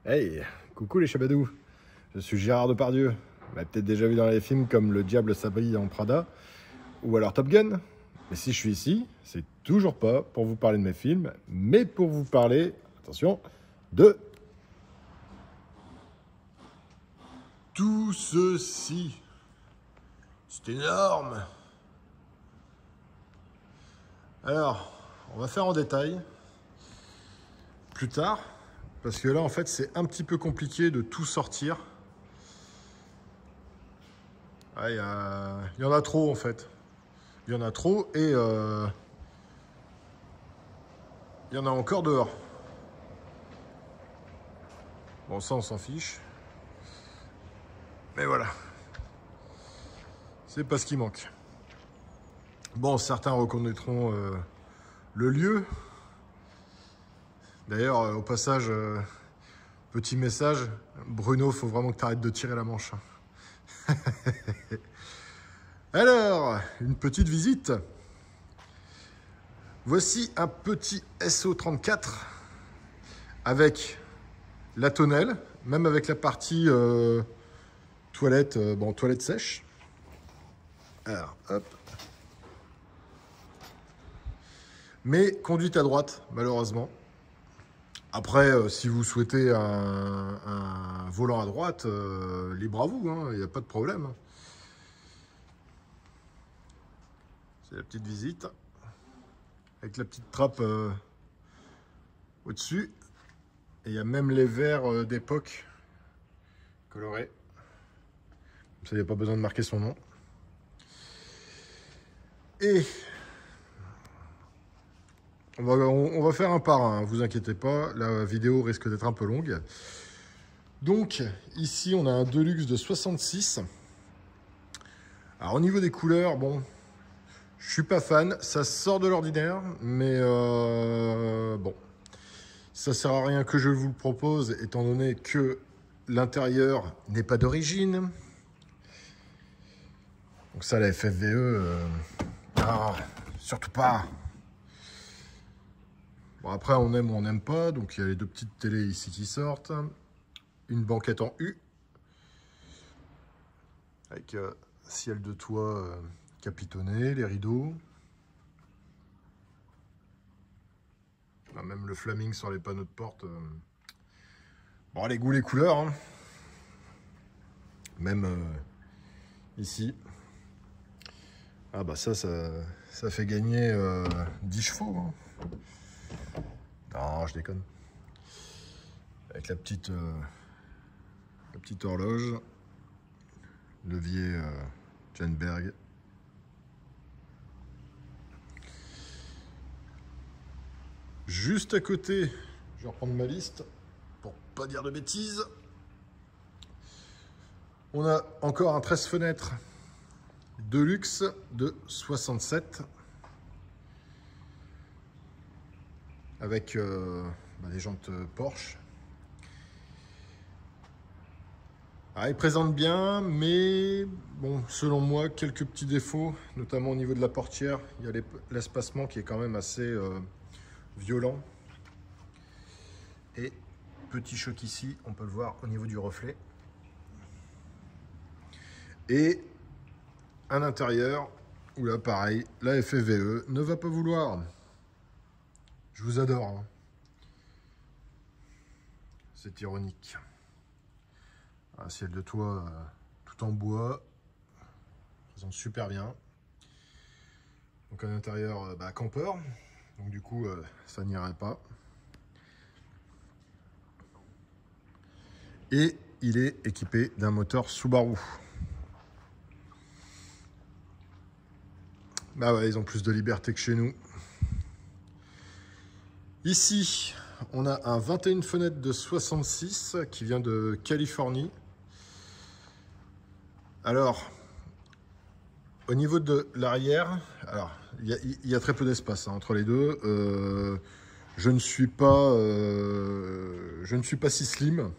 Hey, coucou les chabadous, je suis Gérard Depardieu. Vous m'avez peut-être déjà vu dans les films comme Le Diable s'habille en Prada ou alors Top Gun. Mais si je suis ici, c'est toujours pas pour vous parler de mes films, mais pour vous parler, attention, de tout ceci. C'est énorme. Alors, on va faire en détail plus tard, parce que là, en fait, c'est un petit peu compliqué de tout sortir. Ah, il y en a trop, en fait. Il y en a trop et il y en a encore dehors. Bon, ça, on s'en fiche. Mais voilà. C'est pas ce qui manque. Bon, certains reconnaîtront le lieu. D'ailleurs, au passage, petit message, Bruno, faut vraiment que tu arrêtes de tirer la manche. Alors, une petite visite. Voici un petit SO34 avec la tonnelle, même avec la partie toilette, bon, toilette sèche. Alors, hop. Mais conduite à droite, malheureusement. Après, si vous souhaitez un volant à droite, libre à vous, hein, il n'y a pas de problème. C'est la petite visite. Avec la petite trappe au-dessus. Et il y a même les verres d'époque colorés. Comme ça, il n'y a pas besoin de marquer son nom. Et on va faire un par un, vous inquiétez pas, la vidéo risque d'être un peu longue. Donc, ici, on a un Deluxe de 66. Alors, au niveau des couleurs, bon, je suis pas fan, ça sort de l'ordinaire, mais bon, ça sert à rien que je vous le propose, étant donné que l'intérieur n'est pas d'origine. Donc ça, la FFVE, non, surtout pas. Bon, après, on aime ou on n'aime pas. Donc, il y a les deux petites télés ici qui sortent. Une banquette en U. Avec ciel de toit capitonné, les rideaux. On a même le flaming sur les panneaux de porte. Bon, les goûts, les couleurs. Hein. Même ici. Ah bah ça fait gagner 10 chevaux. Hein. Non, je déconne. Avec la petite horloge. Levier Jenberg. Juste à côté, je vais reprendre ma liste pour pas dire de bêtises. On a encore un 13 fenêtres Deluxe de 67 avec des jantes Porsche. Ah, il présente bien, mais bon, selon moi, quelques petits défauts, notamment au niveau de la portière. Il y a l'espacement qui est quand même assez violent. Et petit choc ici, on peut le voir au niveau du reflet. Et à l'intérieur, où là pareil, la FFVE ne va pas vouloir. Je vous adore. Hein. C'est ironique. Un ciel de toit tout en bois. Présente super bien. Donc à l'intérieur, campeur. Donc du coup, ça n'irait pas. Et il est équipé d'un moteur Subaru. Bah ouais, ils ont plus de liberté que chez nous. Ici, on a un 21 fenêtres de 66 qui vient de Californie. Alors, au niveau de l'arrière, alors il y a très peu d'espace hein, entre les deux. Je ne suis pas si slim.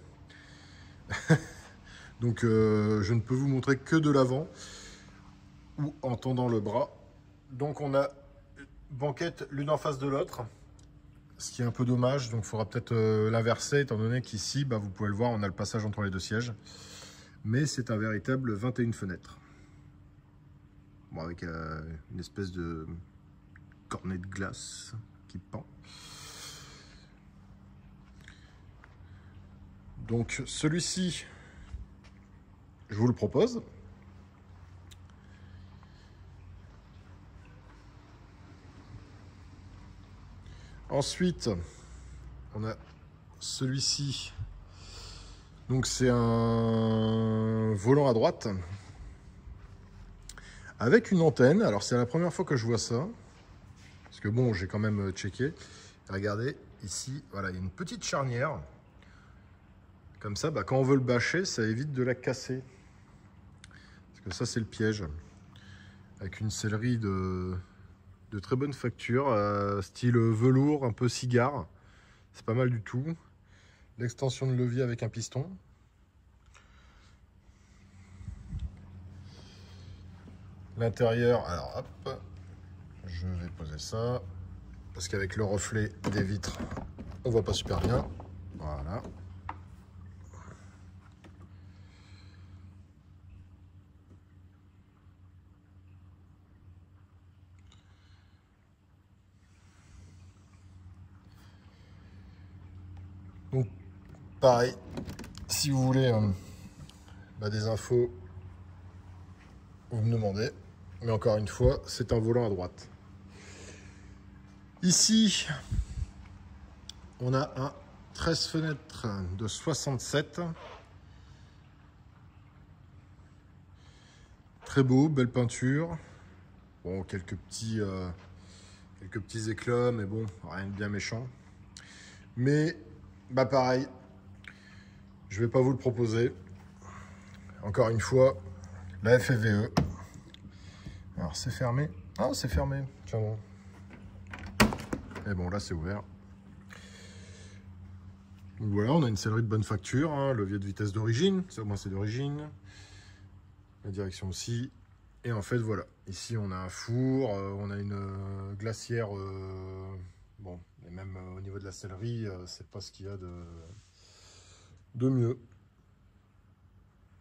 Donc je ne peux vous montrer que de l'avant ou en tendant le bras. Donc on a banquette l'une en face de l'autre ce qui est un peu dommage, donc il faudra peut-être l'inverser, étant donné qu'ici, bah, vous pouvez le voir, on a le passage entre les deux sièges. Mais c'est un véritable 21 fenêtres. Bon, avec une espèce de cornet de glace qui pend. Donc celui-ci, je vous le propose. Ensuite, on a celui-ci. Donc c'est un volant à droite avec une antenne. Alors c'est la première fois que je vois ça. Parce que bon, j'ai quand même checké. Regardez, ici, voilà, il y a une petite charnière. Comme ça, bah, quand on veut le bâcher, ça évite de la casser. Parce que ça, c'est le piège. Avec une sellerie de très bonne facture, style velours, un peu cigare. C'est pas mal du tout. L'extension de levier avec un piston. L'intérieur, alors hop, je vais poser ça. Parce qu'avec le reflet des vitres, on voit pas super bien. Voilà. Donc, pareil, si vous voulez des infos, vous me demandez. Mais encore une fois, c'est un volant à droite. Ici, on a un 13 fenêtres de 67. Très beau, belle peinture. Bon, quelques petits éclats, mais bon, rien de bien méchant. Mais, bah pareil, je vais pas vous le proposer. Encore une fois, la FFVE. Alors, c'est fermé. Ah, c'est fermé. Tiens bon. Et bon, là, c'est ouvert. Donc voilà, on a une sellerie de bonne facture, hein, levier de vitesse d'origine, ça au moins c'est d'origine. La direction aussi. Et en fait, voilà. Ici, on a un four, on a une glacière. Bon, et même au niveau de la sellerie, c'est pas ce qu'il y a de mieux.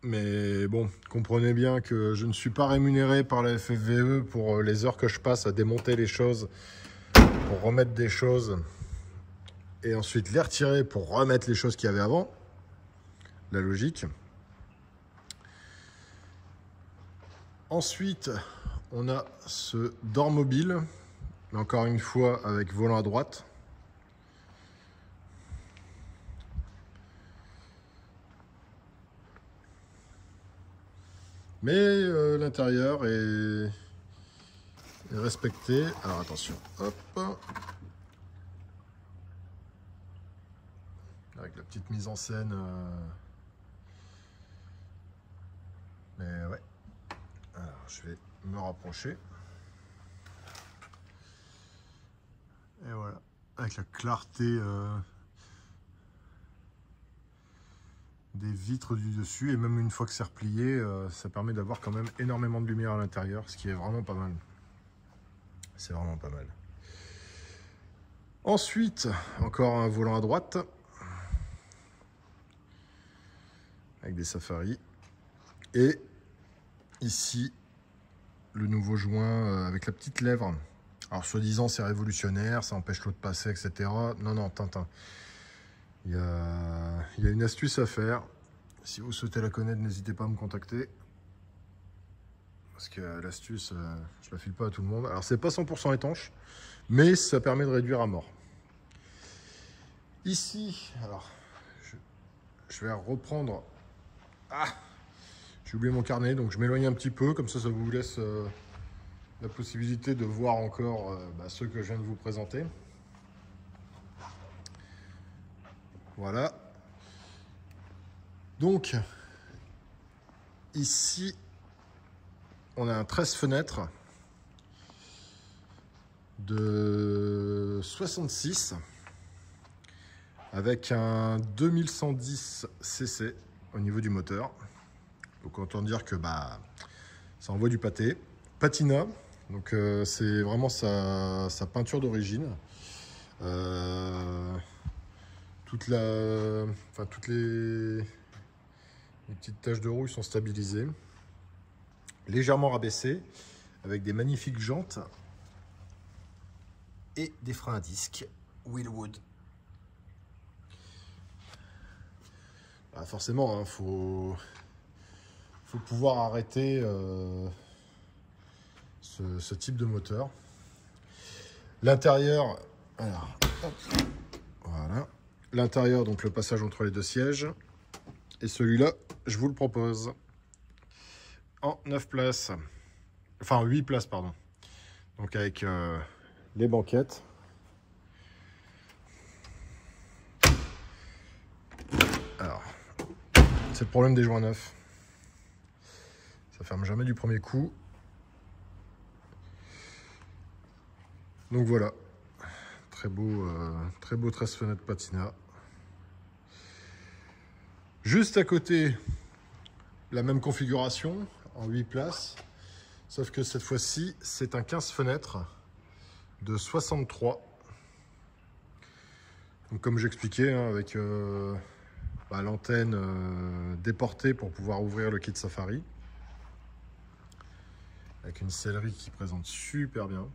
Mais bon, comprenez bien que je ne suis pas rémunéré par la FFVE pour les heures que je passe à démonter les choses, pour remettre des choses, et ensuite les retirer pour remettre les choses qu'il y avait avant. La logique. Ensuite, on a ce Dormobile, mais encore une fois avec volant à droite. Mais l'intérieur est respecté. Alors attention, hop. Avec la petite mise en scène. Mais ouais. Alors je vais me rapprocher. Et voilà. Avec la clarté des vitres du dessus, et même une fois que c'est replié, ça permet d'avoir quand même énormément de lumière à l'intérieur, ce qui est vraiment pas mal. C'est vraiment pas mal. Ensuite, encore un volant à droite, avec des safaris. Et ici, le nouveau joint avec la petite lèvre. Alors, soi-disant, c'est révolutionnaire, ça empêche l'eau de passer, etc. Non, non, Tintin. Il y a une astuce à faire. Si vous souhaitez la connaître, n'hésitez pas à me contacter. Parce que l'astuce, je la file pas à tout le monde. Alors, c'est pas 100% étanche, mais ça permet de réduire à mort. Ici, alors, je vais reprendre... Ah, j'ai oublié mon carnet, donc je m'éloigne un petit peu. Comme ça vous laisse la possibilité de voir encore ceux que je viens de vous présenter. Voilà. Donc, ici, on a un 13 fenêtres de 66 avec un 2110 cc au niveau du moteur. Donc, autant dire que ça envoie du patina. Donc, c'est vraiment sa peinture d'origine. Toutes les petites taches de rouille sont stabilisées. Légèrement rabaissées, avec des magnifiques jantes et des freins à disque Willwood. Forcément, il faut pouvoir arrêter ce type de moteur. L'intérieur, alors, hop, voilà. L'intérieur, donc le passage entre les deux sièges. Et celui-là, je vous le propose en 9 places. Enfin, 8 places, pardon. Donc avec les banquettes. Alors, c'est le problème des joints neufs. Ça ferme jamais du premier coup. Donc voilà. Très beau 13 fenêtres patina. Juste à côté, la même configuration en 8 places. Sauf que cette fois-ci, c'est un 15 fenêtres de 63. Donc comme j'expliquais, hein, avec l'antenne déportée pour pouvoir ouvrir le kit Safari. Avec une sellerie qui présente super bien.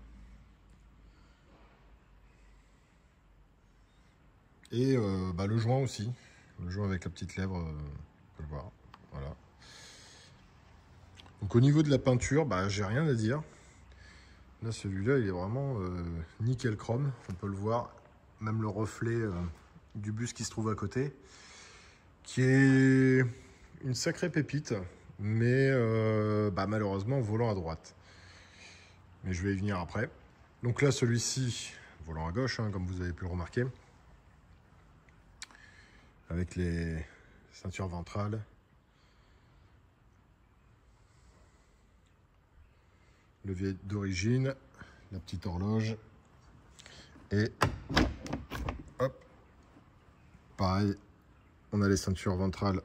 Et le joint aussi. Le joint avec la petite lèvre, on peut le voir. Voilà. Donc au niveau de la peinture, j'ai rien à dire. Là, celui-là, il est vraiment nickel chrome. On peut le voir. Même le reflet du bus qui se trouve à côté. Qui est une sacrée pépite. Mais malheureusement, volant à droite. Mais je vais y venir après. Donc là, celui-ci, volant à gauche, hein, comme vous avez pu le remarquer. Avec les ceintures ventrales. Levier d'origine, la petite horloge. Et hop, pareil, on a les ceintures ventrales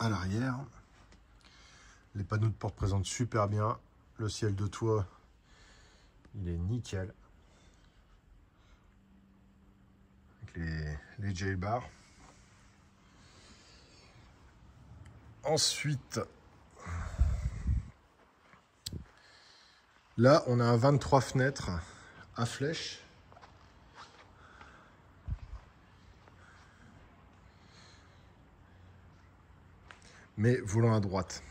à l'arrière. Les panneaux de porte présentent super bien. Le ciel de toit, il est nickel. Avec les jail bars. Ensuite, là, on a un 23 fenêtres à flèche. Mais volant à droite.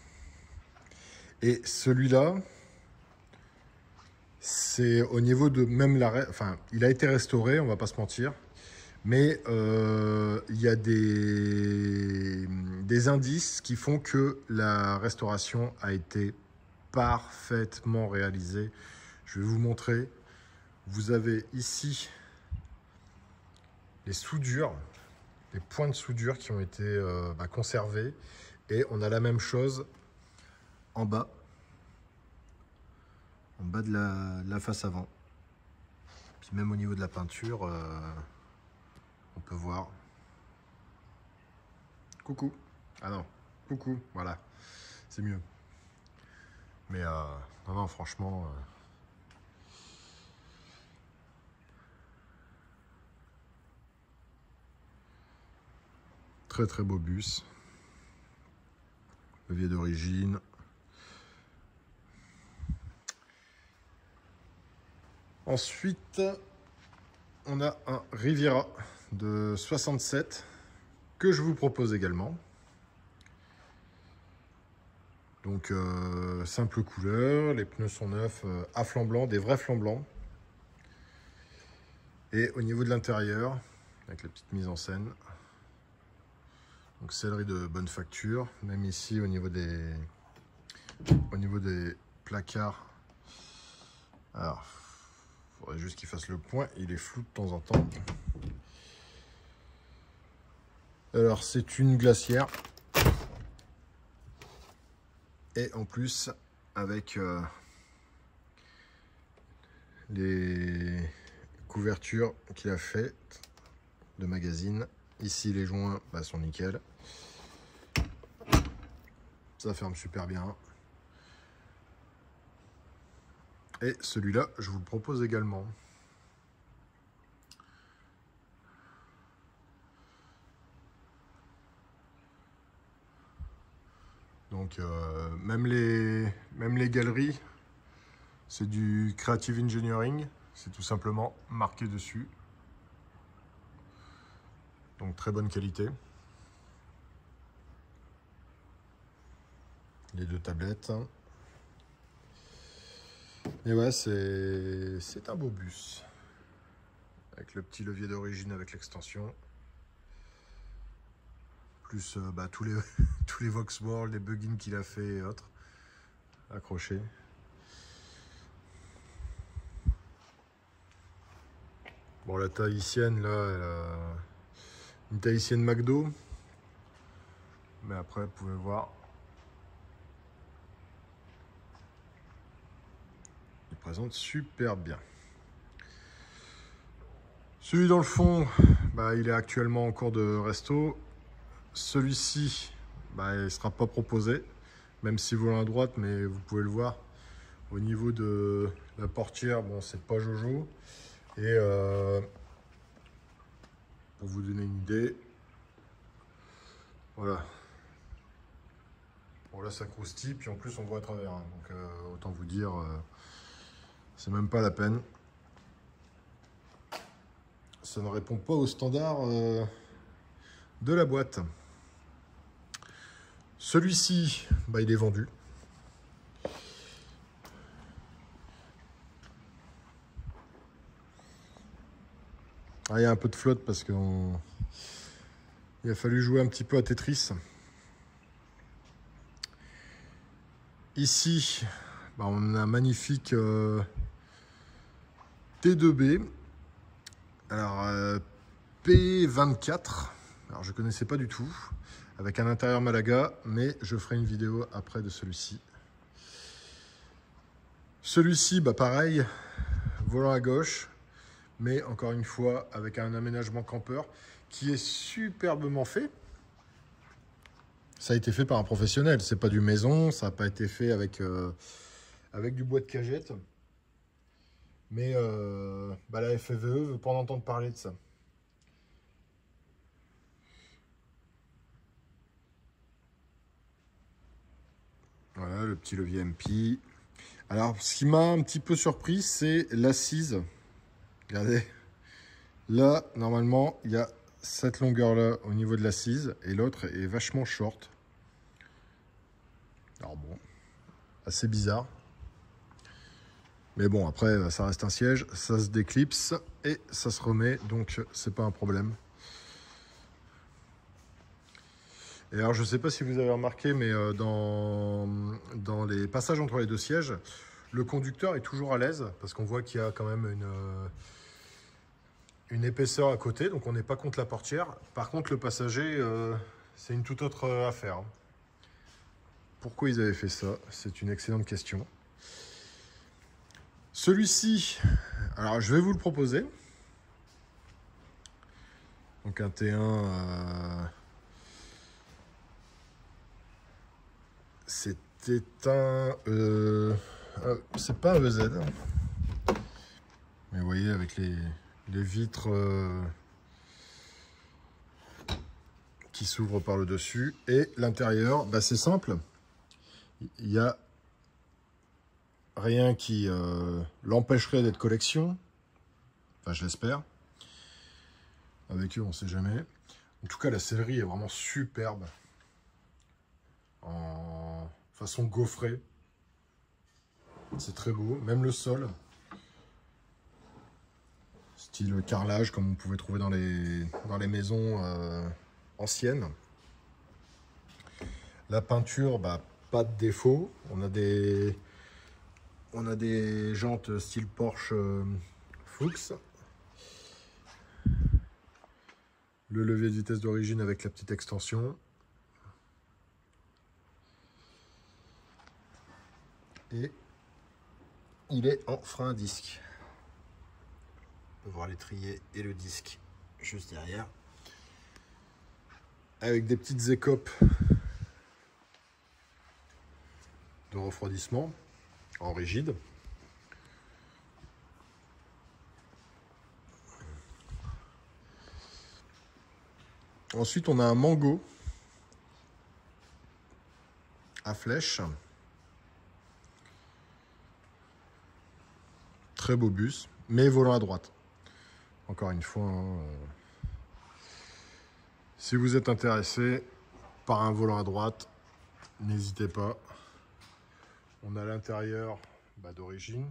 Et celui-là, c'est au niveau de même l'arrêt. Enfin, il a été restauré, on va pas se mentir. Mais il y a des indices qui font que la restauration a été parfaitement réalisée. Je vais vous montrer. Vous avez ici les soudures, les points de soudure qui ont été conservés. Et on a la même chose en bas de la face avant. Puis même au niveau de la peinture, on peut voir. Coucou. Ah non, coucou, voilà. C'est mieux. Mais non, franchement... très très beau bus. Levier d'origine. Ensuite, on a un Riviera de 67 que je vous propose également. Donc simple couleur, les pneus sont neufs à flanc blanc, des vrais flancs blancs. Et au niveau de l'intérieur, avec la petite mise en scène, donc sellerie de bonne facture, même ici au niveau des placards. Alors, il faudrait juste qu'il fasse le point, il est flou de temps en temps. Alors c'est une glacière. Et en plus, avec les couvertures qu'il a faites de magazine. Ici, les joints sont nickel. Ça ferme super bien. Et celui-là, je vous le propose également. Donc même les galeries, c'est du Creative Engineering, c'est tout simplement marqué dessus. Donc très bonne qualité. Les deux tablettes. Et ouais, c'est un beau bus. Avec le petit levier d'origine avec l'extension. Plus tous les, tous les Voxworld, les plugins qu'il a fait et autres. Accrochés. Bon, la tahitienne, là, elle a une tahitienne McDo. Mais après, vous pouvez voir. Il présente super bien. Celui dans le fond, il est actuellement en cours de resto. Celui-ci, il ne sera pas proposé, même si volant à droite, mais vous pouvez le voir. Au niveau de la portière, bon, c'est pas Jojo. Et pour vous donner une idée, voilà. Bon, là, ça croustille, puis en plus, on voit à travers. Hein, donc, autant vous dire, c'est même pas la peine. Ça ne répond pas aux standards de la boîte. Celui-ci, il est vendu. Ah, il y a un peu de flotte parce qu'il a fallu jouer un petit peu à Tetris. Ici, on a un magnifique T2B. Alors, P24. Alors, je ne connaissais pas du tout. Avec un intérieur Malaga, mais je ferai une vidéo après de celui-ci. Celui-ci, pareil, volant à gauche, mais encore une fois, avec un aménagement campeur qui est superbement fait. Ça a été fait par un professionnel, c'est pas du maison, ça n'a pas été fait avec du bois de cagette. Mais la FFVE ne veut pas en entendre parler de ça. Voilà, le petit levier MP. Alors, ce qui m'a un petit peu surpris, c'est l'assise. Regardez. Là, normalement, il y a cette longueur-là au niveau de l'assise. Et l'autre est vachement short. Alors bon, assez bizarre. Mais bon, après, ça reste un siège. Ça se déclipse et ça se remet. Donc, c'est pas un problème. Et alors, je ne sais pas si vous avez remarqué, mais dans les passages entre les deux sièges, le conducteur est toujours à l'aise parce qu'on voit qu'il y a quand même une épaisseur à côté, donc on n'est pas contre la portière. Par contre, le passager, c'est une toute autre affaire. Pourquoi ils avaient fait ça? C'est une excellente question. Celui-ci, alors je vais vous le proposer. Donc un T1... C'était un... c'est pas un EZ. Mais vous voyez, avec les vitres qui s'ouvrent par le dessus. Et l'intérieur, c'est simple. Il n'y a rien qui l'empêcherait d'être collection. Enfin, je l'espère. Avec eux, on ne sait jamais. En tout cas, la sellerie est vraiment superbe. En façon gaufrée. C'est très beau. Même le sol. Style carrelage, comme on pouvait trouver dans les maisons anciennes. La peinture, pas de défaut. On a des jantes style Porsche Fuchs. Le levier de vitesse d'origine avec la petite extension. Et il est en frein à disque. On peut voir l'étrier et le disque juste derrière. Avec des petites écopes de refroidissement en rigide. Ensuite, on a un mango. à flèche. Très beau bus, mais volant à droite. Encore une fois, hein, si vous êtes intéressé par un volant à droite, n'hésitez pas. On a l'intérieur d'origine.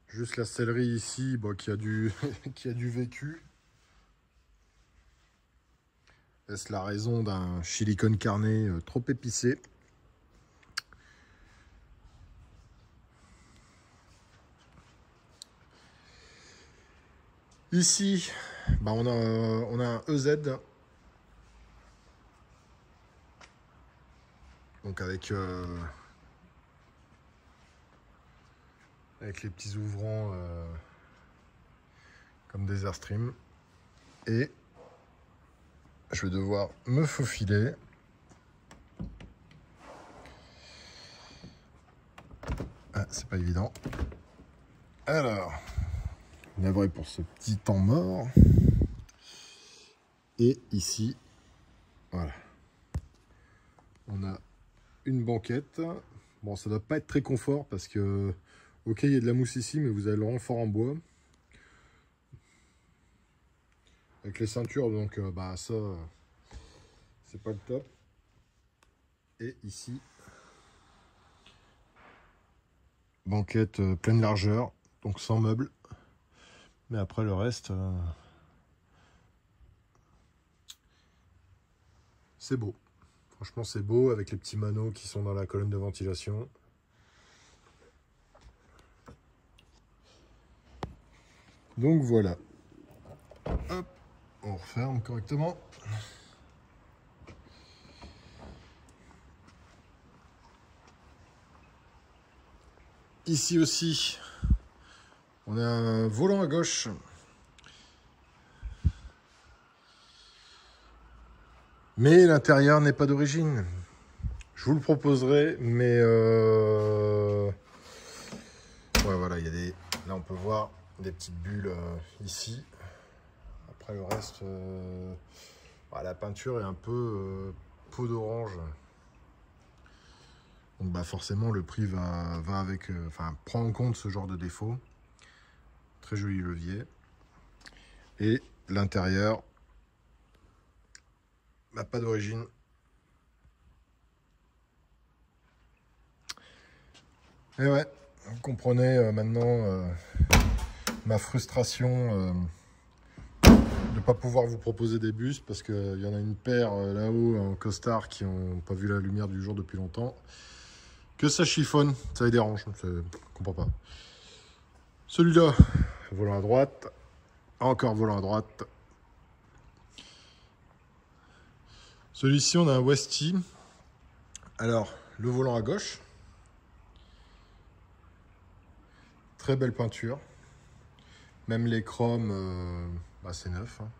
Juste la sellerie ici qui a du qui a du vécu. Est-ce la raison d'un chili con carne trop épicé? Ici, on a un EZ. Donc avec les petits ouvrants comme des Airstream. Et je vais devoir me faufiler. Ah, c'est pas évident. Alors, navré pour ce petit temps mort. Et ici, voilà. On a une banquette. Bon, ça doit pas être très confort parce que, ok, il y a de la mousse ici, mais vous avez le renfort en bois. Avec les ceintures, donc ça, c'est pas le top. Et ici, banquette pleine largeur, donc sans meubles. Mais après le reste, c'est beau. Franchement, c'est beau avec les petits maneaux qui sont dans la colonne de ventilation. Donc voilà. Hop, on referme correctement. Ici aussi, on a un volant à gauche. Mais l'intérieur n'est pas d'origine. Je vous le proposerai, mais ouais, voilà, il y a des. Là, on peut voir des petites bulles ici. Après le reste, la peinture est un peu peau d'orange. Donc forcément le prix va avec, prend en compte ce genre de défaut. Très joli levier. Et l'intérieur, pas d'origine. Et ouais, vous comprenez maintenant ma frustration de ne pas pouvoir vous proposer des bus parce qu'il y en a une paire là-haut en costard qui n'ont pas vu la lumière du jour depuis longtemps. Que ça chiffonne, ça les dérange, je comprends pas. Celui-là, volant à droite, encore volant à droite. Celui-ci, on a un Westy. Alors, le volant à gauche. Très belle peinture. Même les chromes, c'est neuf. Hein.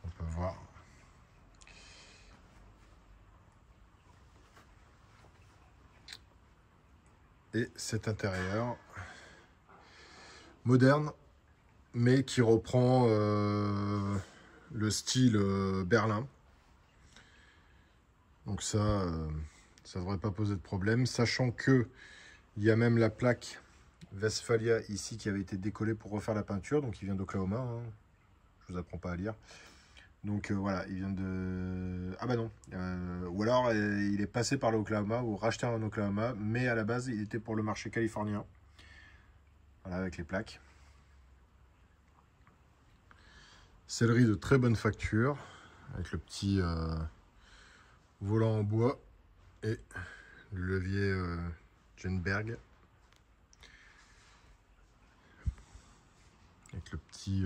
On peut voir. Et cet intérieur moderne, mais qui reprend le style Berlin. Donc ça devrait pas poser de problème, sachant que il y a même la plaque Westphalia ici qui avait été décollée pour refaire la peinture, donc il vient d'Oklahoma. Hein. Je vous apprends pas à lire. Donc voilà, il vient de... Ah bah non. Ou alors il est passé par l'Oklahoma ou racheté en Oklahoma, mais à la base il était pour le marché californien. Voilà, avec les plaques. Sellerie de très bonne facture, avec le petit volant en bois et le levier Jenberg. Avec le petit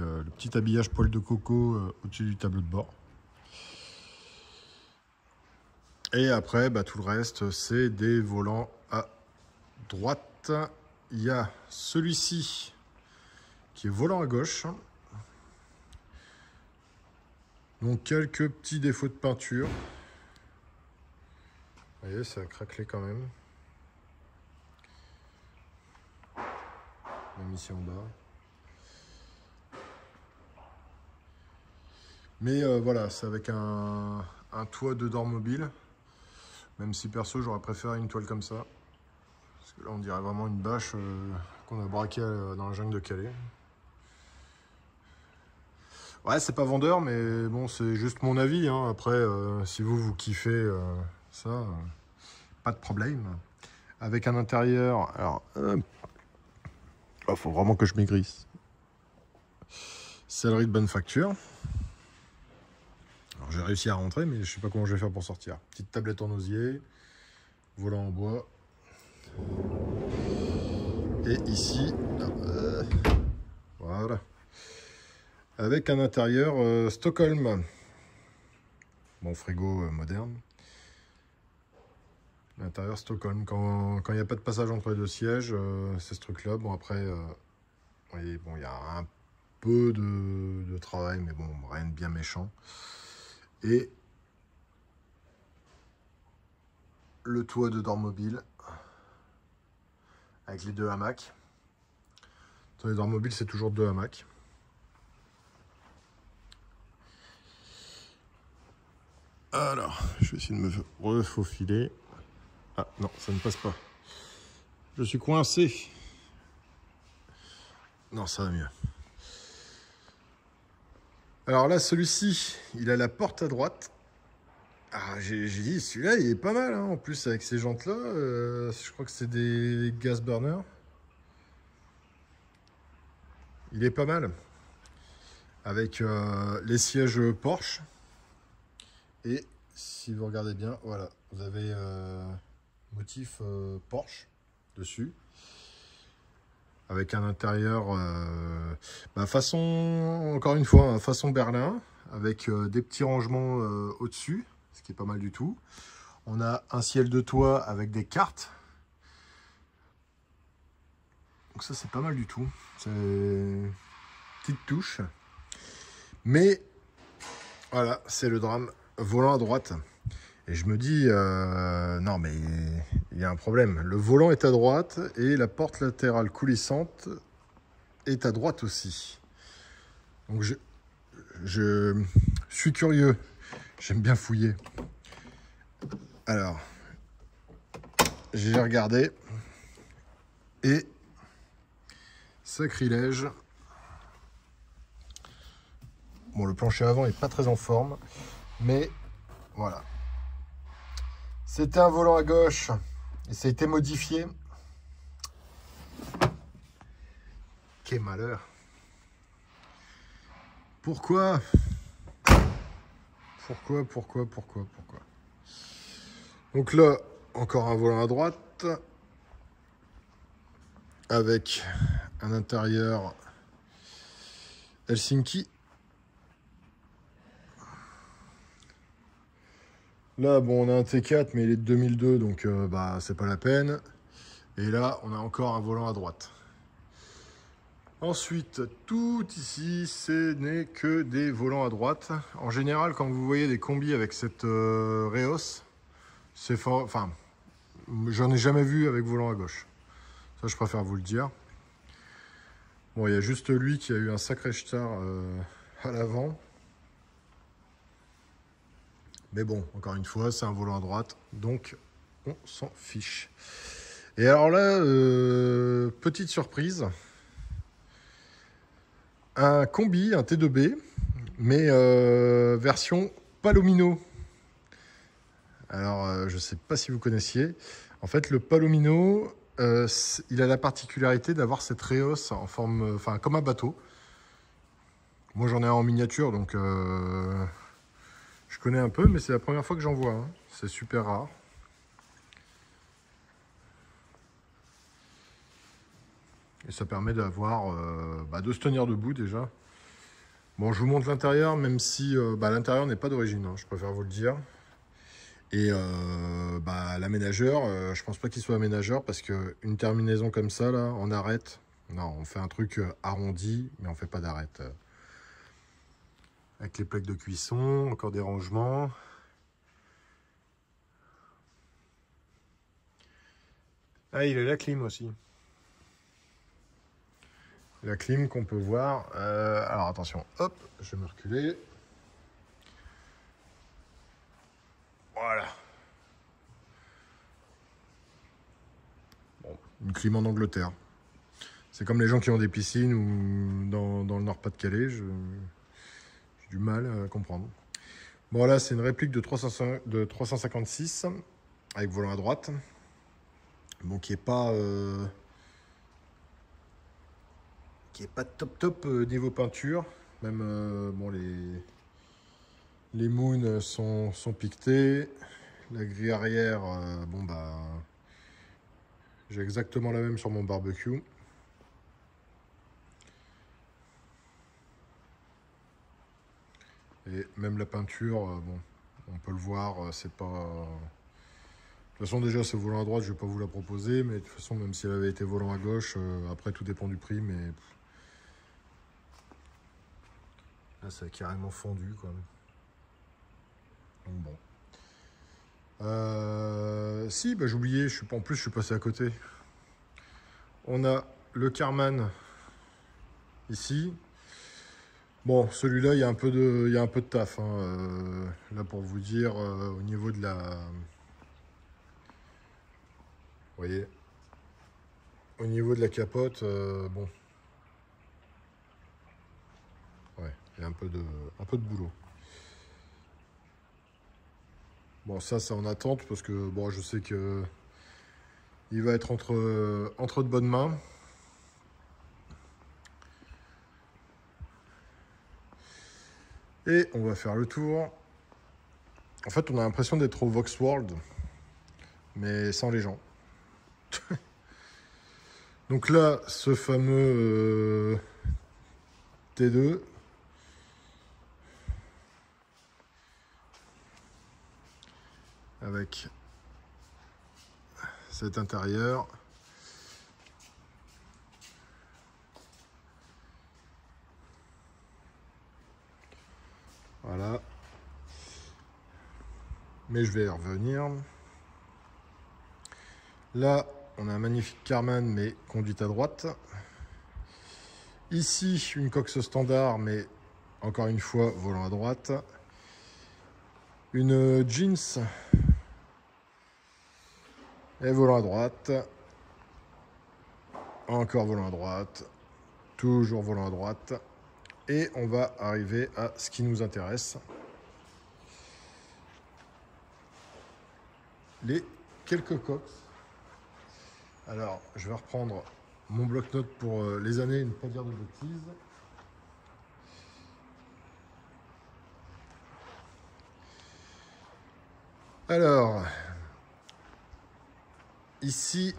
habillage poil de coco au-dessus du tableau de bord. Et après, tout le reste, c'est des volants à droite. Il y a celui-ci qui est volant à gauche. Donc quelques petits défauts de peinture. Vous voyez, ça a craquelé quand même. Même ici en bas. Mais voilà, c'est avec un toit de Dormobile. Même si perso, j'aurais préféré une toile comme ça. Parce que là, on dirait vraiment une bâche qu'on a braquée dans la jungle de Calais. Ouais, c'est pas vendeur, mais bon, c'est juste mon avis, hein. Après, si vous kiffez ça, pas de problème. Avec un intérieur, alors, faut vraiment que je maigrisse. Sellerie de bonne facture. Alors, j'ai réussi à rentrer, mais je sais pas comment je vais faire pour sortir. Petite tablette en osier, volant en bois. Et ici, voilà. Avec un intérieur Stockholm. Bon, frigo moderne. L'intérieur Stockholm. Quand il n'y a pas de passage entre les deux sièges, c'est ce truc-là. Bon, après, oui, bon, il y a un peu de travail, mais bon, rien de bien méchant. Et le toit de Dormobile avec les deux hamacs. Dans les Dormobile, c'est toujours deux hamacs. Alors, je vais essayer de me refaufiler. Ah non, ça ne passe pas. Je suis coincé. Non, ça va mieux. Alors là, celui-ci, il a la porte à droite. Ah, j'ai dit, celui-là, il est pas mal, hein. En plus, avec ces jantes-là, je crois que c'est des gas burners. Il est pas mal. Avec les sièges Porsche. Et si vous regardez bien, voilà, vous avez motif Porsche dessus. Avec un intérieur façon, encore une fois, hein, façon Berlin, avec des petits rangements au-dessus, ce qui est pas mal du tout. On a un ciel de toit avec des cartes. Donc ça, c'est pas mal du tout. C'est une petite touche. Mais, voilà, c'est le drame. Volant à droite. Et je me dis, non mais il y a un problème. Le volant est à droite et la porte latérale coulissante est à droite aussi. Donc je suis curieux. J'aime bien fouiller. Alors, j'ai regardé. Et sacrilège. Bon, le plancher avant est pas très en forme. Mais voilà. C'était un volant à gauche. Et ça a été modifié. Quel malheur. Pourquoi? Pourquoi? Donc là, encore un volant à droite. Avec un intérieur Helsinki. Là, bon, on a un T4, mais il est de 2002, donc c'est pas la peine. Et là, on a encore un volant à droite. Ensuite, tout ici, ce n'est que des volants à droite. En général, quand vous voyez des combis avec cette Reos, c'est fort. Enfin, j'en ai jamais vu avec volant à gauche. Ça, je préfère vous le dire. Bon, il y a juste lui qui a eu un sacré star à l'avant. Mais bon, encore une fois, c'est un volant à droite, donc on s'en fiche. Et alors là, petite surprise, un combi, un T2B, mais version Palomino. Alors, je ne sais pas si vous connaissiez. En fait, le Palomino, il a la particularité d'avoir cette Reos en forme, enfin comme un bateau. Moi, j'en ai un en miniature, donc je connais un peu, mais c'est la première fois que j'en vois. Hein. C'est super rare. Et ça permet d'avoir, de se tenir debout déjà. Bon, je vous montre l'intérieur, même si l'intérieur n'est pas d'origine, hein, je préfère vous le dire. Et l'aménageur, je pense pas qu'il soit aménageur parce qu'une terminaison comme ça, là, on arrête. Non, on fait un truc arrondi, mais on fait pas d'arrête. Avec les plaques de cuisson, encore des rangements. Ah, il a la clim aussi. La clim qu'on peut voir. Alors attention, hop, je vais me reculer. Voilà. Bon, une clim en Angleterre. C'est comme les gens qui ont des piscines ou dans le Nord-Pas-de-Calais. J'ai du mal à comprendre. Bon, là, c'est une réplique de 356 avec volant à droite. Bon, qui est pas top niveau peinture. Même bon, les moons sont piquetés. La grille arrière, bon bah, j'ai exactement la même sur mon barbecue. Et même la peinture, bon, on peut le voir, c'est pas... De toute façon, déjà, ce volant à droite, je vais pas vous la proposer, mais de toute façon, même si elle avait été volant à gauche, après, tout dépend du prix, mais... Là, ça a carrément fondu, quoi. Donc, bon. Si, bah, j'ai oublié, en plus, je suis passé à côté. On a le Karmann, ici. Bon, celui-là, il y a un peu de taf, hein. Là, pour vous dire, au niveau de la... Vous voyez, au niveau de la capote, bon, ouais, il y a un peu de boulot. Bon, ça en attente parce que bon, je sais que il va être entre de bonnes mains. Et on va faire le tour. En fait, on a l'impression d'être au Vauxworld, mais sans les gens. Donc là, ce fameux T2. Avec cet intérieur. Voilà. Mais je vais y revenir. Là, on a un magnifique Karmann, mais conduite à droite. Ici, une coque standard, mais encore une fois, volant à droite. Une jeans et volant à droite. Encore volant à droite. Toujours volant à droite. Et on va arriver à ce qui nous intéresse. Les quelques coques. Alors, je vais reprendre mon bloc-notes pour les années et ne pas dire de bêtises. Alors, ici,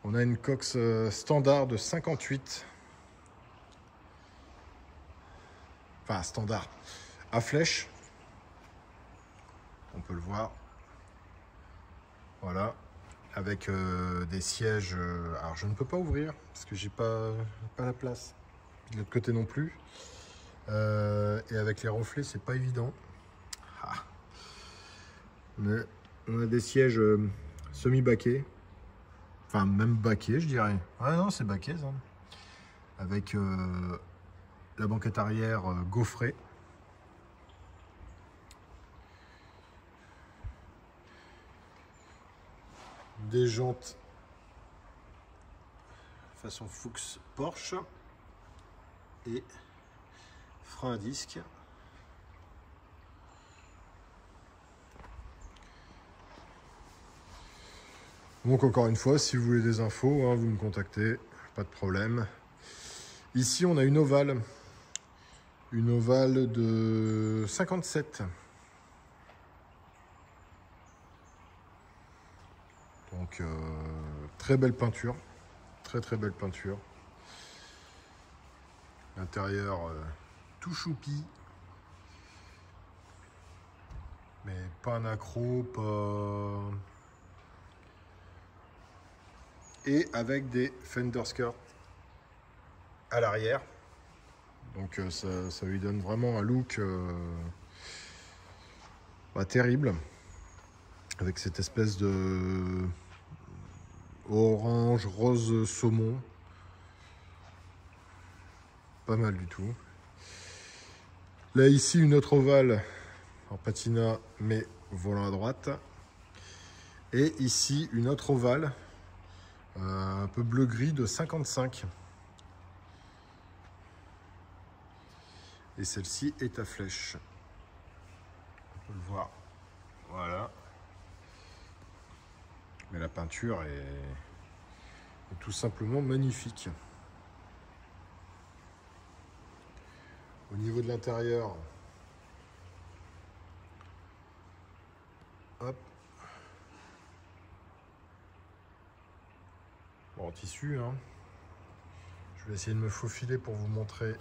on a une coque standard de 58. Enfin, standard. À flèche. On peut le voir. Voilà. Avec des sièges. Alors, je ne peux pas ouvrir parce que j'ai pas la place. De l'autre côté non plus. Et avec les reflets, c'est pas évident. Ah. On a des sièges semi-baquets. Enfin, même baquets, je dirais. Ouais, non, c'est baquets. Hein. Avec la banquette arrière gaufrée. Des jantes façon Fuchs Porsche. Et frein à disque. Donc encore une fois, si vous voulez des infos, hein, vous me contactez, pas de problème. Ici, on a une ovale de 57. Donc très belle peinture, très belle peinture. L'intérieur tout choupi, mais pas un accro, pas... Et avec des fender skirts à l'arrière. Donc ça lui donne vraiment un look terrible. Avec cette espèce de orange, rose saumon. Pas mal du tout. Là ici une autre ovale en patina, mais volant à droite. Et ici, une autre ovale, un peu bleu-gris de 55. Et celle-ci est à flèche. On peut le voir. Voilà. Mais la peinture est tout simplement magnifique. Au niveau de l'intérieur, hop. Bon, en tissu, hein. Je vais essayer de me faufiler pour vous montrer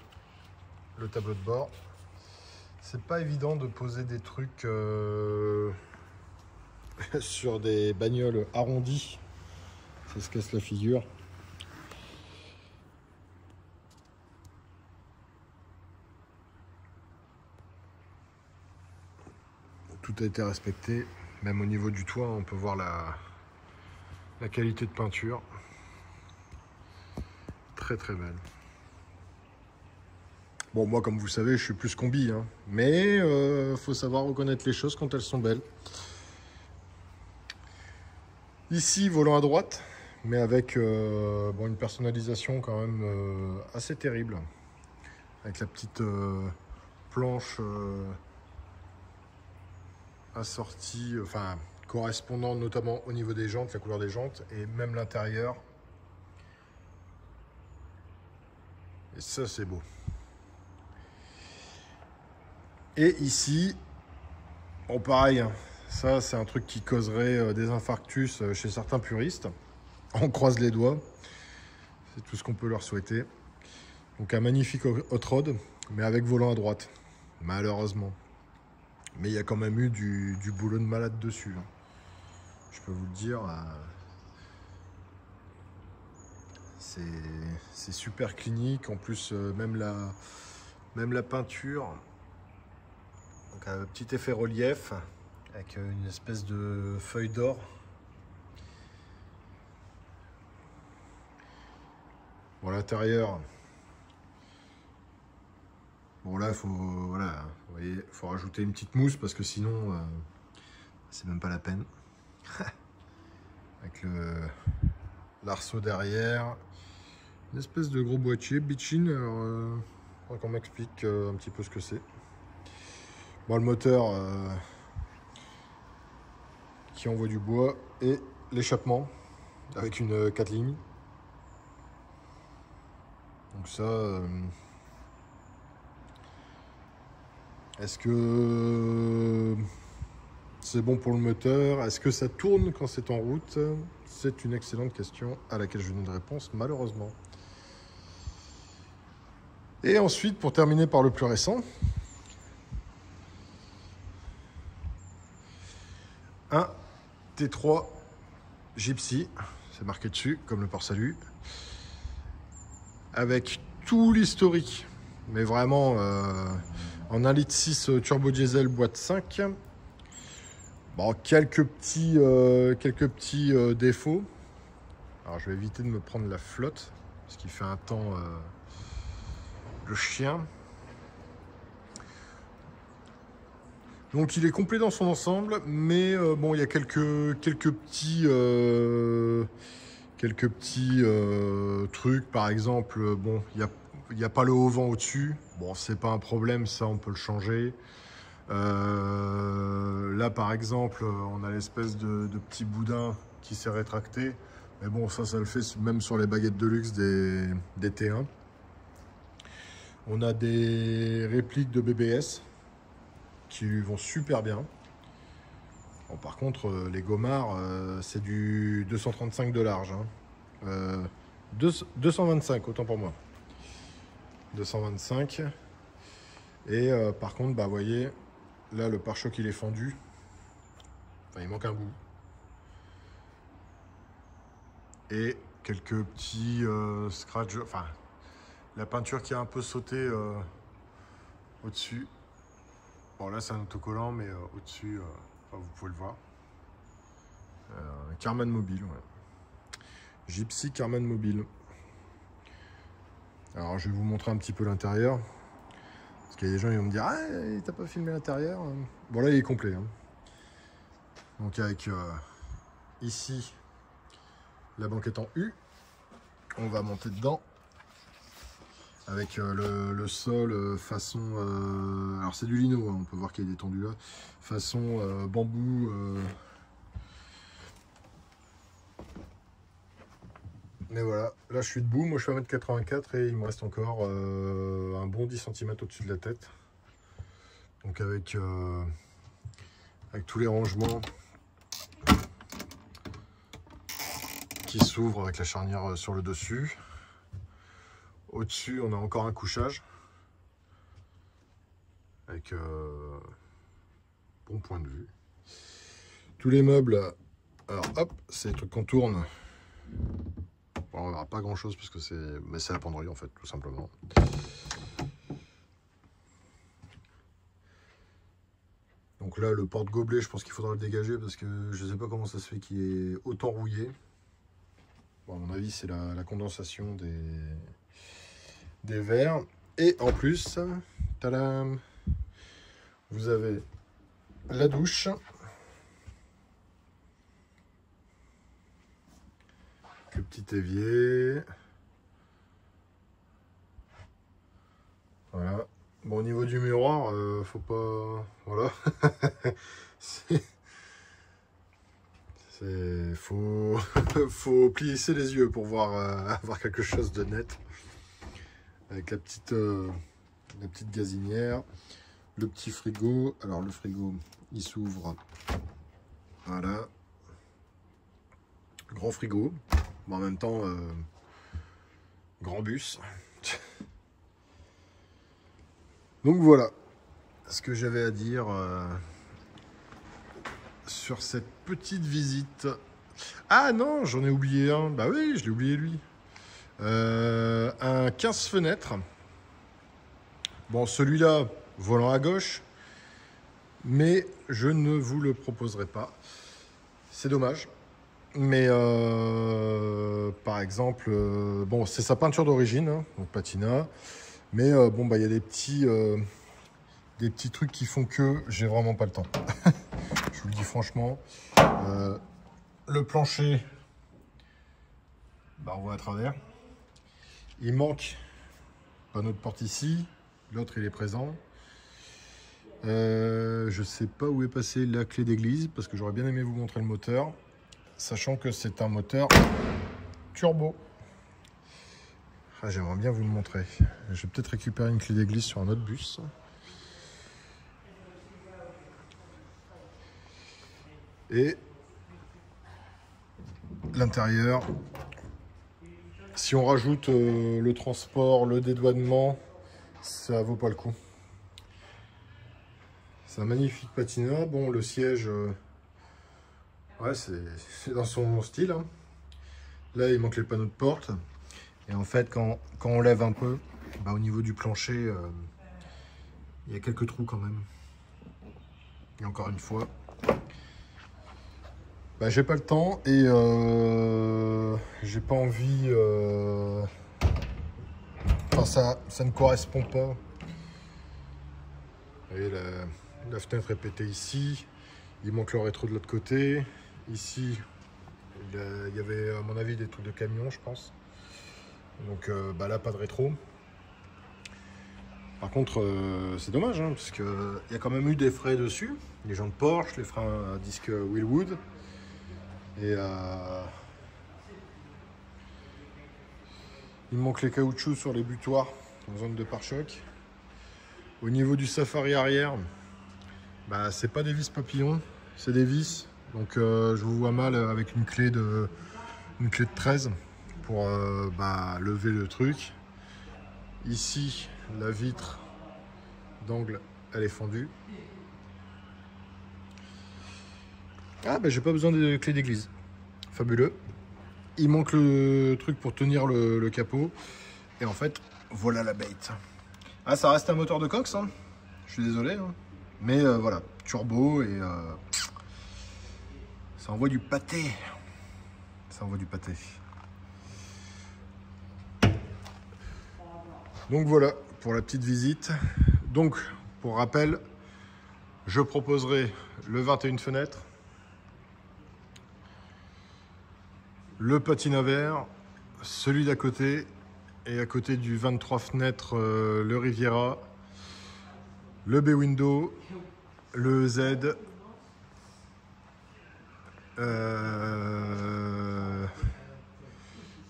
le tableau de bord. C'est pas évident de poser des trucs sur des bagnoles arrondies. Ça se casse la figure. Tout a été respecté. Même au niveau du toit, on peut voir la qualité de peinture. Très très belle. Bon, moi, comme vous savez, je suis plus combi, hein. Mais faut savoir reconnaître les choses quand elles sont belles. Ici, volant à droite, mais avec bon, une personnalisation quand même assez terrible. Avec la petite planche assortie, enfin correspondant notamment au niveau des jantes, la couleur des jantes, et même l'intérieur. Et ça, c'est beau. Et ici, bon pareil, hein, ça c'est un truc qui causerait des infarctus chez certains puristes. On croise les doigts, c'est tout ce qu'on peut leur souhaiter. Donc un magnifique hot rod, mais avec volant à droite, malheureusement. Mais il y a quand même eu du boulot de malade dessus, hein. Je peux vous le dire, c'est super clinique. En plus, même la peinture. Donc un petit effet relief avec une espèce de feuille d'or. Bon, l'intérieur. Bon là, voilà, vous voyez, faut rajouter une petite mousse parce que sinon, c'est même pas la peine. Avec l'arceau derrière, une espèce de gros boîtier Bitchin. Alors, faudrait qu'on m'explique un petit peu ce que c'est. Bon, le moteur qui envoie du bois et l'échappement avec une 4 lignes. Donc ça, est-ce que c'est bon pour le moteur? Est-ce que ça tourne quand c'est en route? C'est une excellente question à laquelle je n'ai de réponse malheureusement. Et ensuite, pour terminer par le plus récent, un T3 Gypsy, c'est marqué dessus, comme le port-salut, avec tout l'historique, mais vraiment en 1,6 litre turbo diesel boîte 5. Bon, quelques petits défauts. Alors je vais éviter de me prendre la flotte, parce qu'il fait un temps le chien. Donc il est complet dans son ensemble, mais bon, il y a quelques petits trucs. Par exemple, bon, il y a pas le haut vent au-dessus. Bon, c'est pas un problème, ça on peut le changer. Là par exemple, on a l'espèce de petit boudin qui s'est rétracté. Mais bon, ça le fait même sur les baguettes de luxe des T1. On a des répliques de BBS qui lui vont super bien. Bon, par contre, les gommards, c'est du 235 de large. Hein. 225, autant pour moi. 225. Et par contre, bah, vous voyez, là, le pare-choc, il est fendu. Enfin, il manque un bout. Et quelques petits scratchs. Enfin, la peinture qui a un peu sauté au-dessus. Bon, là, c'est un autocollant, mais au-dessus, enfin, vous pouvez le voir. Karmann Mobile, ouais. Gypsy Karmann Mobile. Alors, je vais vous montrer un petit peu l'intérieur. Parce qu'il y a des gens qui vont me dire, ah, t'as pas filmé l'intérieur. Bon, là, il est complet. Hein. Donc, avec ici, la banquette en U, on va monter dedans. Avec le sol façon... alors, c'est du lino, hein, on peut voir qu'il y a des tendus là. Façon bambou. Mais voilà, là je suis debout, moi je fais 1m84 et il me reste encore un bon 10 cm au-dessus de la tête. Donc avec tous les rangements qui s'ouvrent avec la charnière sur le dessus. Au-dessus on a encore un couchage avec bon point de vue. Tous les meubles, alors hop, c'est des trucs qu'on tourne. Bon, on verra pas grand chose parce que c'est la penderie en fait, tout simplement. Donc là, le porte-gobelet, je pense qu'il faudra le dégager parce que je sais pas comment ça se fait qu'il est autant rouillé. Bon, à mon avis, c'est la condensation des verres. Et en plus, tadam, vous avez la douche. Le petit évier. Voilà. Bon, au niveau du miroir, faut pas... Voilà. Faut plisser les yeux pour voir avoir quelque chose de net. Avec la petite gazinière. Le petit frigo. Alors, le frigo, il s'ouvre. Voilà. Grand frigo. Bon, en même temps, grand bus. Donc voilà ce que j'avais à dire sur cette petite visite. Ah non, j'en ai oublié un. Bah oui, je l'ai oublié lui. Un 15 fenêtres. Bon, celui-là, volant à gauche. Mais je ne vous le proposerai pas. C'est dommage. Mais par exemple, bon, c'est sa peinture d'origine, hein, donc patina. Mais bon, bah, il y a des petits trucs qui font que j'ai vraiment pas le temps. Je vous le dis franchement. Le plancher, bah, on voit à travers. Il manque panneau de porte ici. L'autre, il est présent. Je sais pas où est passée la clé d'église parce que j'aurais bien aimé vous montrer le moteur. Sachant que c'est un moteur turbo. Ah, j'aimerais bien vous le montrer. Je vais peut-être récupérer une clé d'église sur un autre bus. Et l'intérieur, si on rajoute le transport, le dédouanement, ça vaut pas le coup. C'est un magnifique patina. Bon, le siège, ouais, c'est dans son style. Hein. Là, il manque les panneaux de porte. Et en fait, quand on lève un peu, bah, au niveau du plancher, il y a quelques trous quand même. Et encore une fois, bah, j'ai pas le temps et j'ai pas envie. Enfin, ça ne correspond pas. Vous voyez, la fenêtre est pétée ici. Il manque le rétro de l'autre côté. Ici, il y avait, à mon avis, des trucs de camion, je pense. Donc bah là, pas de rétro. Par contre, c'est dommage, hein, parce qu'il y a quand même eu des frais dessus. Les jantes Porsche, les freins à disque Willwood. Et il manque les caoutchoucs sur les butoirs en zone de pare-choc. Au niveau du Safari arrière, bah, c'est pas des vis papillons, c'est des vis. Donc je vous vois mal avec une clé de 13 pour bah, lever le truc. Ici, la vitre d'angle, elle est fendue. Ah bah j'ai pas besoin de clé d'église. Fabuleux. Il manque le truc pour tenir le capot. Et en fait, voilà la bête. Ah, ça reste un moteur de Cox, hein. Je suis désolé. Hein. Mais voilà, turbo et ça envoie du pâté. Ça envoie du pâté. Donc voilà pour la petite visite Donc, pour rappel, je proposerai le 21 fenêtres, le patin à verre, celui d'à côté, et à côté du 23 fenêtres, le Riviera, le B-Window, le Z,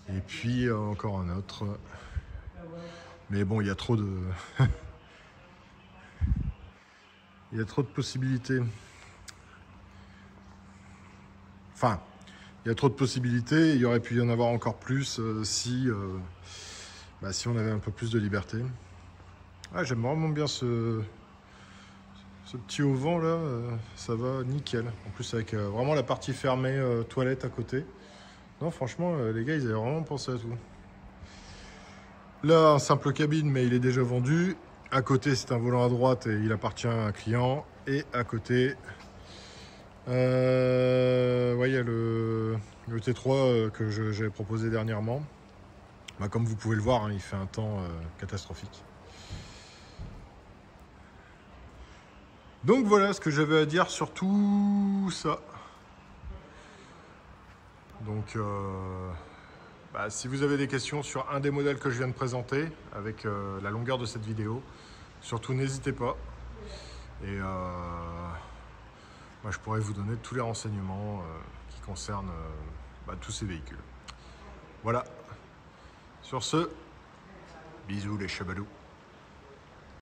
et puis encore un autre. Mais bon, il y a trop de... il y a trop de possibilités. Enfin, il y a trop de possibilités. Il y aurait pu y en avoir encore plus si on avait un peu plus de liberté. Ah, j'aime vraiment bien ce petit auvent là. Ça va nickel. En plus, avec vraiment la partie fermée toilette à côté. Non, franchement, les gars, ils avaient vraiment pensé à tout. Là, un simple cabine, mais il est déjà vendu. À côté, c'est un volant à droite et il appartient à un client. Et à côté, il y a le T3 que j'avais proposé dernièrement. Bah, comme vous pouvez le voir, hein, il fait un temps catastrophique. Donc voilà ce que j'avais à dire sur tout ça. Donc, si vous avez des questions sur un des modèles que je viens de présenter, avec la longueur de cette vidéo, surtout n'hésitez pas. Et je pourrais vous donner tous les renseignements qui concernent tous ces véhicules. Voilà. Sur ce, bisous les chabalous.